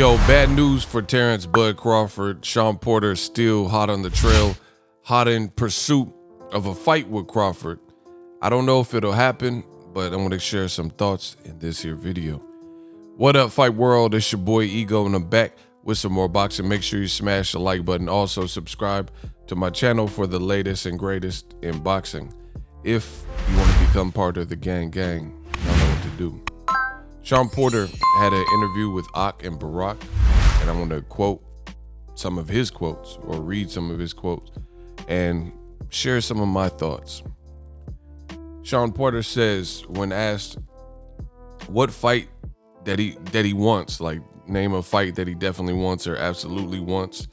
Yo, bad news for Terence Bud Crawford. Shawn Porter still hot on the trail, hot in pursuit of a fight with Crawford. I don't know if it'll happen, but I'm going to share some thoughts in this here video. What up, Fight World? It's your boy Ego, and I'm back with some more boxing. Make sure you smash the like button. Also, subscribe to my channel for the latest and greatest in boxing. If you want to become part of the gang, you know what to do. Shawn Porter had an interview with Ak and Barack, and I'm going to quote some of his quotes, or read some of his quotes, and share some of my thoughts. Shawn Porter says, when asked what fight that he wants, like name a fight that he definitely wants or absolutely wants,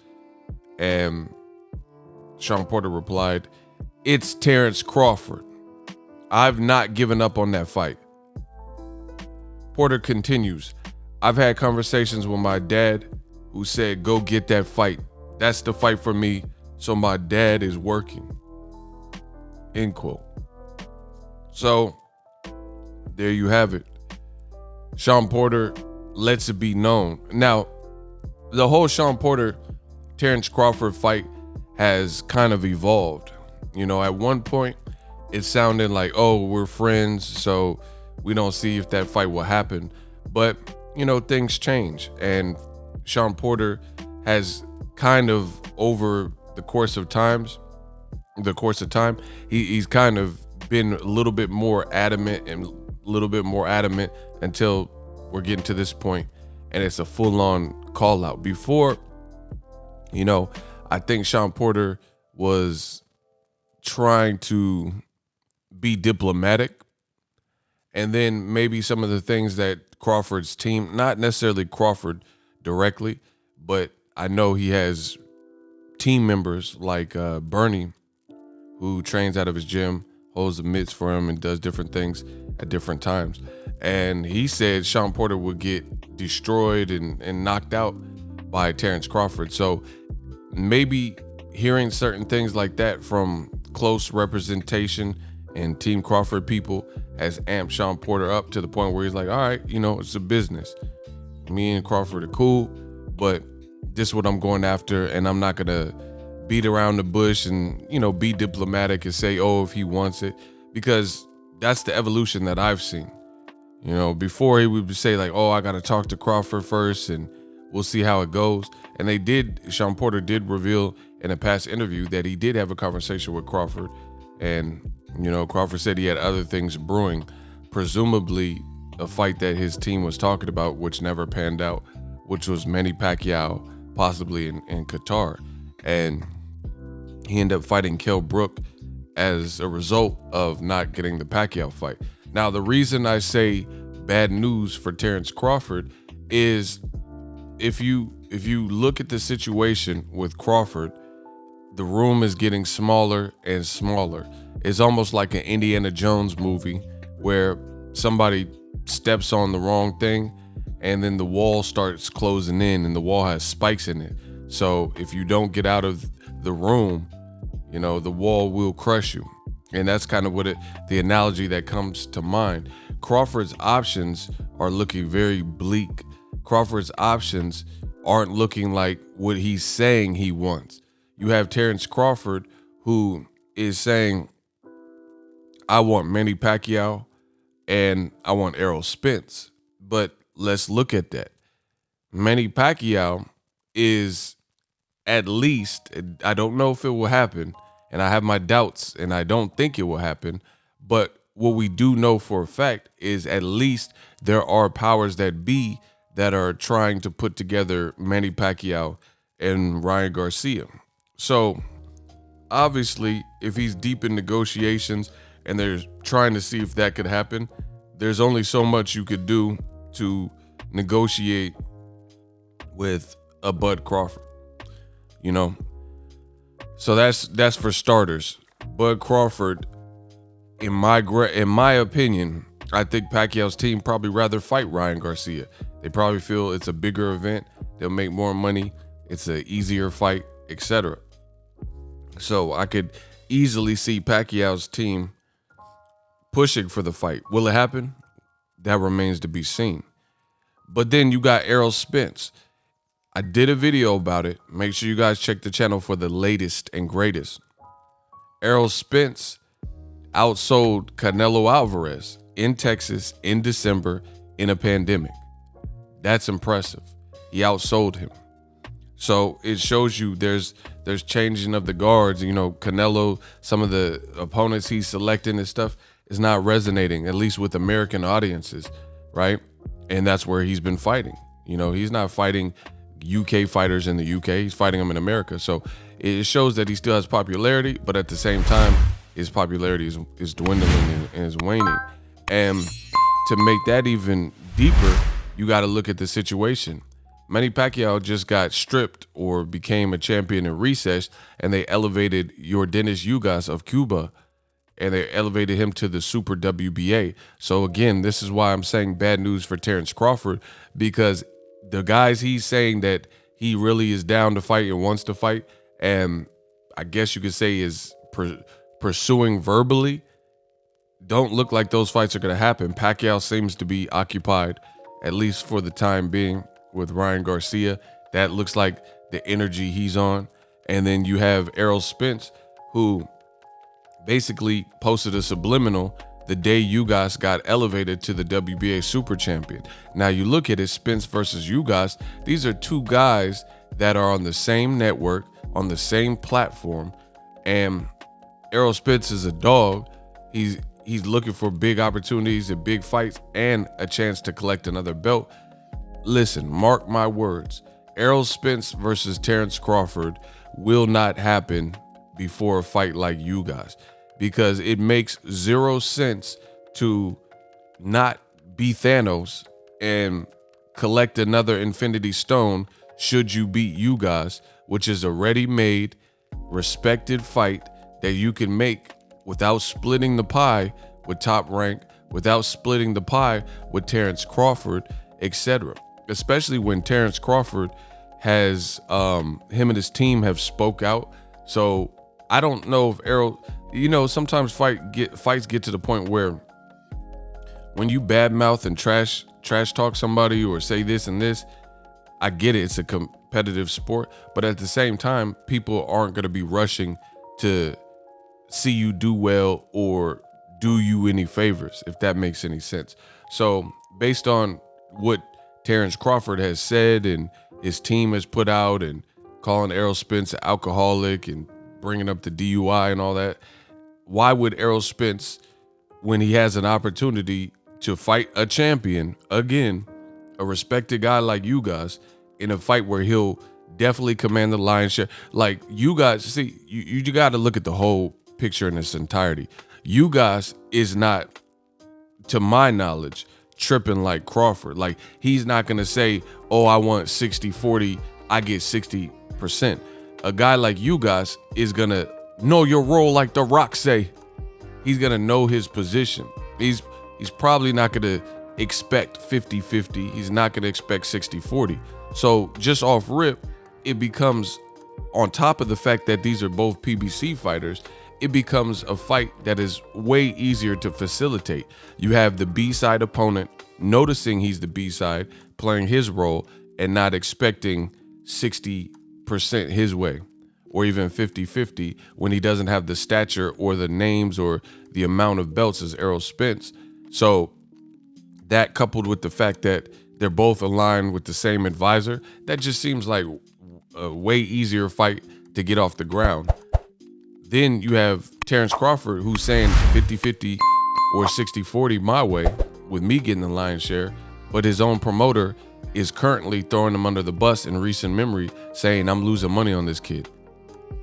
and Shawn Porter replied, "It's Terence Crawford. I've not given up on that fight." Porter continues, "I've had conversations with my dad who said, go get that fight. That's the fight for me. So my dad is working." End quote. So there you have it. Shawn Porter lets it be known. Now, the whole Shawn Porter Terence Crawford fight has kind of evolved. You know, at one point it sounded like, oh, we're friends, so we don't see if that fight will happen. But, you know, things change. And Shawn Porter has kind of, over the course of time, he's kind of been a little bit more adamant until we're getting to this point, and it's a full-on call-out. Before, you know, I think Shawn Porter was trying to be diplomatic, and then maybe some of the things that Crawford's team, not necessarily Crawford directly, but I know he has team members like Bernie, who trains out of his gym, holds the mitts for him, and does different things at different times. And he said Shawn Porter would get destroyed and knocked out by Terence Crawford. So maybe hearing certain things like that from close representation and Team Crawford people has amped Shawn Porter up to the point where he's like, all right, you know, it's a business. Me and Crawford are cool, but this is what I'm going after, and I'm not gonna beat around the bush and, you know, be diplomatic and say, oh, if he wants it, because that's the evolution that I've seen. You know, before he would say like, oh, I gotta talk to Crawford first and we'll see how it goes. And Shawn Porter did reveal in a past interview that he did have a conversation with Crawford, and, you know, Crawford said he had other things brewing, presumably a fight that his team was talking about, which never panned out, which was Manny Pacquiao, possibly in Qatar. And he ended up fighting Kell Brook as a result of not getting the Pacquiao fight. Now, the reason I say bad news for Terence Crawford is if you look at the situation with Crawford, the room is getting smaller and smaller. It's almost like an Indiana Jones movie where somebody steps on the wrong thing and then the wall starts closing in, and the wall has spikes in it. So if you don't get out of the room, you know, the wall will crush you. And that's kind of the analogy that comes to mind. Crawford's options are looking very bleak. Crawford's options aren't looking like what he's saying he wants. You have Terence Crawford, who is saying, I want Manny Pacquiao and I want Errol Spence. But let's look at that. Manny Pacquiao is, at least, I don't know if it will happen, and I have my doubts, and I don't think it will happen, but what we do know for a fact is at least there are powers that be that are trying to put together Manny Pacquiao and Ryan Garcia. So obviously, if he's deep in negotiations and they're trying to see if that could happen, there's only so much you could do to negotiate with a Bud Crawford, you know? So that's for starters. Bud Crawford, in my opinion, I think Pacquiao's team probably rather fight Ryan Garcia. They probably feel it's a bigger event, they'll make more money, it's an easier fight, etc. So I could easily see Pacquiao's team pushing for the fight. Will it happen? That remains to be seen. But then you got Errol Spence. I did a video about it. Make sure you guys check the channel for the latest and greatest. Errol Spence outsold Canelo Alvarez in Texas in December in a pandemic. That's impressive. He outsold him. So it shows you there's changing of the guards. You know, Canelo, some of the opponents he's selecting and stuff is not resonating, at least with American audiences, right? And that's where he's been fighting. You know, he's not fighting UK fighters in the UK. He's fighting them in America. So it shows that he still has popularity, but at the same time, his popularity is dwindling and is waning. And to make that even deeper, you got to look at the situation. Manny Pacquiao just got stripped or became a champion in recess, and they elevated Yordenis Ugas of Cuba, and they elevated him to the Super WBA. So again, this is why I'm saying bad news for Terence Crawford, because the guys he's saying that he really is down to fight and wants to fight, and I guess you could say is pursuing verbally, don't look like those fights are going to happen. Pacquiao seems to be occupied, at least for the time being, with Ryan Garcia. That looks like the energy he's on. And then you have Errol Spence, who basically posted a subliminal the day Ugas got elevated to the WBA super champion. Now you look at it, Spence versus Ugas, these are two guys that are on the same network, on the same platform, and Errol Spence is a dog. He's looking for big opportunities and big fights and a chance to collect another belt. Listen, mark my words. Errol Spence versus Terence Crawford will not happen before a fight like you guys, because it makes zero sense to not be Thanos and collect another Infinity Stone should you beat you guys, which is a ready-made, respected fight that you can make without splitting the pie with Top Rank, without splitting the pie with Terence Crawford, etc. Especially when Terence Crawford has him and his team have spoke out. So I don't know if Errol, you know, sometimes fights get to the point where when you badmouth and trash talk somebody or say this and this, I get it, it's a competitive sport, but at the same time, people aren't going to be rushing to see you do well or do you any favors, if that makes any sense. So based on what Terence Crawford has said and his team has put out, and calling Errol Spence an alcoholic and bringing up the DUI and all that, why would Errol Spence, when he has an opportunity to fight a champion, again, a respected guy like you guys, in a fight where he'll definitely command the lion's share? Like, you guys, see, you got to look at the whole picture in its entirety. You guys is not, to my knowledge, tripping like Crawford. Like, he's not going to say, oh, I want 60-40, I get 60%. A guy like you guys is going to know your role like The Rock say. He's going to know his position. He's probably not going to expect 50-50. He's not going to expect 60-40. So just off rip, it becomes, on top of the fact that these are both PBC fighters, it becomes a fight that is way easier to facilitate. You have the B-side opponent noticing he's the B-side, playing his role, and not expecting 60% his way, or even 50-50 when he doesn't have the stature or the names or the amount of belts as Errol Spence. So that, coupled with the fact that they're both aligned with the same advisor, that just seems like a way easier fight to get off the ground. Then you have Terence Crawford, who's saying 50-50 or 60-40 my way, with me getting the lion's share, but his own promoter is currently throwing him under the bus in recent memory, saying, I'm losing money on this kid.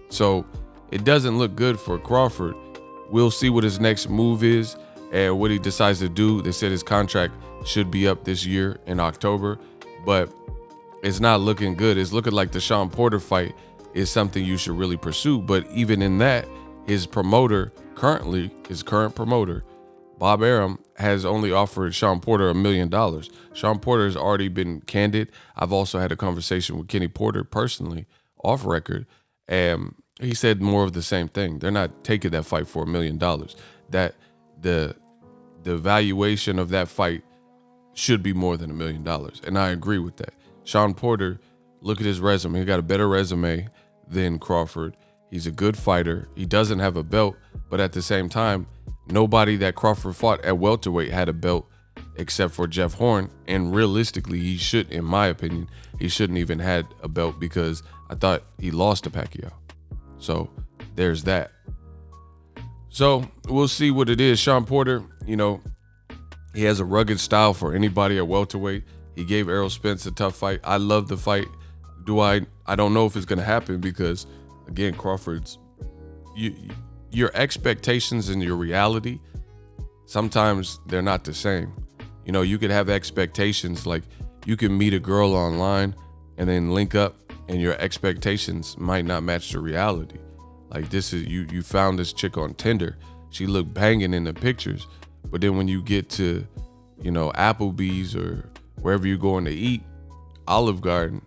So it doesn't look good for Crawford. We'll see what his next move is and what he decides to do. They said his contract should be up this year in October, but it's not looking good. It's looking like the Shawn Porter fight is something you should really pursue. But even in that, his promoter currently, his current promoter, Bob Arum, has only offered Shawn Porter $1 million. Shawn Porter has already been candid. I've also had a conversation with Kenny Porter personally, off record, and he said more of the same thing. They're not taking that fight for $1 million. That the valuation of that fight should be more than $1 million. And I agree with that. Shawn Porter Look at his resume. He got a better resume than Crawford. He's a good fighter. He doesn't have a belt, but at the same time, nobody that Crawford fought at welterweight had a belt except for Jeff Horn. And realistically, he should, in my opinion, he shouldn't even had a belt because I thought he lost to Pacquiao. So there's that. So we'll see what it is. Shawn Porter, you know, he has a rugged style for anybody at welterweight. He gave Errol Spence a tough fight. I love the fight. I don't know if it's going to happen because, again, Crawford's, your expectations and your reality, sometimes they're not the same. You know, you could have expectations, like you can meet a girl online and then link up and your expectations might not match the reality. Like this is, you found this chick on Tinder. She looked banging in the pictures, but then when you get to, you know, Applebee's or wherever you're going to eat, Olive Garden,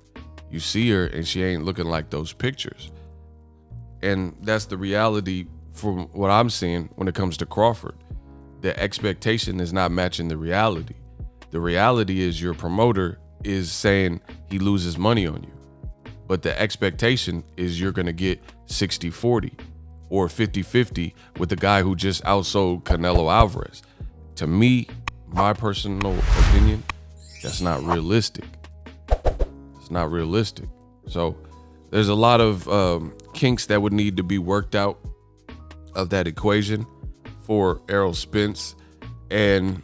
you see her and she ain't looking like those pictures. And that's the reality from what I'm seeing when it comes to Crawford. The expectation is not matching the reality. The reality is your promoter is saying he loses money on you. But the expectation is you're going to get 60-40 or 50-50 with the guy who just outsold Canelo Alvarez. To me, my personal opinion, that's not realistic. It's not realistic. So there's a lot of kinks that would need to be worked out of that equation for Errol Spence and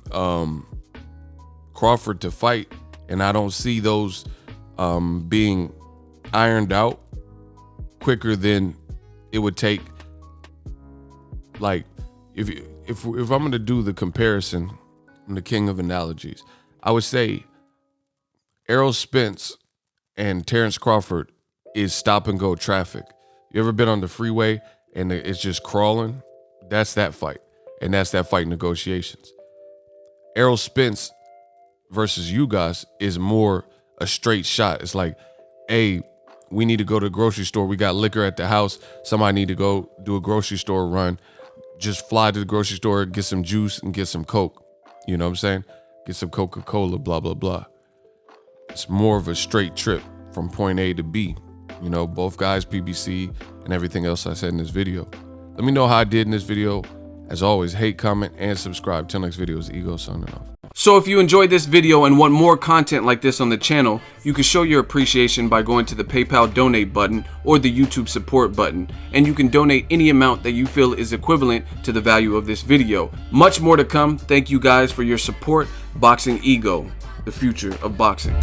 Crawford to fight. And I don't see those being ironed out quicker than it would take. Like if I'm going to do the comparison, I'm the king of analogies. I would say Errol Spence and Terence Crawford is stop and go traffic. You ever been on the freeway and it's just crawling? That's that fight. And that's that fight negotiations. Errol Spence versus you guys is more a straight shot. It's like, hey, we need to go to the grocery store. We got liquor at the house. Somebody need to go do a grocery store run. Just fly to the grocery store, get some juice and get some Coke. You know what I'm saying? Get some Coca-Cola, blah, blah, blah. It's more of a straight trip from point A to B. You know, both guys, PBC, and everything else I said in this video. Let me know how I did in this video. As always, hate, comment, and subscribe. Till next video is Ego signing off. So if you enjoyed this video and want more content like this on the channel, you can show your appreciation by going to the PayPal donate button or the YouTube support button, and you can donate any amount that you feel is equivalent to the value of this video. Much more to come. Thank you guys for your support. Boxingego, the future of boxing.